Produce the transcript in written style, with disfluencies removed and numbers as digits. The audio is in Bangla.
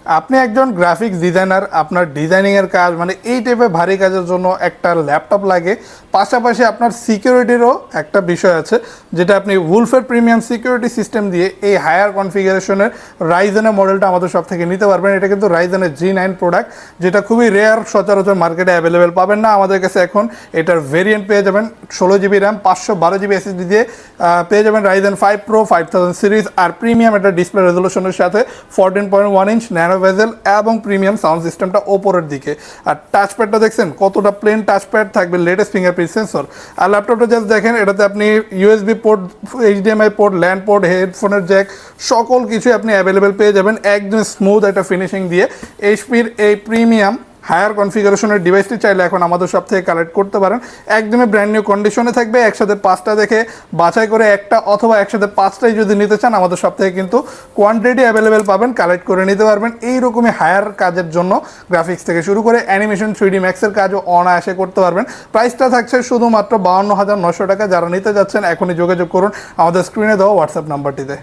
আপনি একজন গ্রাফিক্স ডিজাইনার, আপনার ডিজাইনিংয়ের কাজ মানে এই টাইপের ভারী কাজের জন্য একটা ল্যাপটপ লাগে, পাশাপাশি আপনার সিকিউরিটিরও একটা বিষয় আছে, যেটা আপনি উলফের প্রিমিয়াম সিকিউরিটি সিস্টেম দিয়ে এই হায়ার কনফিগারেশনের রাইজেনের মডেলটা আমাদের সব থেকে নিতে পারবেন। এটা কিন্তু রাইজেনের G9 প্রোডাক্ট, যেটা খুবই রেয়ার, সচরাচর মার্কেটে অ্যাভেলেবেল পাবেন না। আমাদের কাছে এখন এটার ভেরিয়েন্ট পেয়ে যাবেন 16GB র্যাম 512GB SSD দিয়ে, পেয়ে যাবেন রাইজেন 5 Pro 5000 সিরিজ, আর প্রিমিয়াম একটা ডিসপ্লে রেজলিউশনের সাথে 14.1 ইঞ্চ ন্যানো ভেজেল এবং প্রিমিয়াম সাউন্ড সিস্টেমটা ওপরের দিকে। আর টাচপ্যাডটা দেখছেন কতটা প্লেন টাচপ্যাড, থাকবে লেটেস্ট ফিঙ্গারপ্রিন্ট সেন্সর। আর ল্যাপটপটা জাস্ট দেখেন, এটাতে আপনি USB port, HDMI port, land port, হেডফোনের জ্যাক সকল কিছু আপনি অ্যাভেলেবেল পেয়ে যাবেন একদম স্মুথ একটা ফিনিশিং দিয়ে। এইচপির এই প্রিমিয়াম হায়ার কনফিগারেশনের ডিভাইসটি চাইলে এখন আমাদের সব থেকে কালেক্ট করতে পারেন। একদমই ব্র্যান্ড নিউ কন্ডিশনে থাকবে। একসাথে 5টা দেখে বাছাই করে একটা অথবা একসাথে 5টাই যদি নিতে চান আমাদের সব থেকে কিন্তু কোয়ান্টিটি অ্যাভেলেবেল পাবেন, কালেক্ট করে নিতে পারবেন। এইরকমই হায়ার কাজের জন্য গ্রাফিক্স থেকে শুরু করে অ্যানিমেশন 3D ম্যাক্সের কাজও অনায়াসে করতে পারবেন। প্রাইসটা থাকছে শুধুমাত্র 52,900 টাকা। যারা নিতে যাচ্ছেন এখনই যোগাযোগ করুন আমাদের স্ক্রিনে দেওয়া হোয়াটসঅ্যাপ নাম্বারটিতে।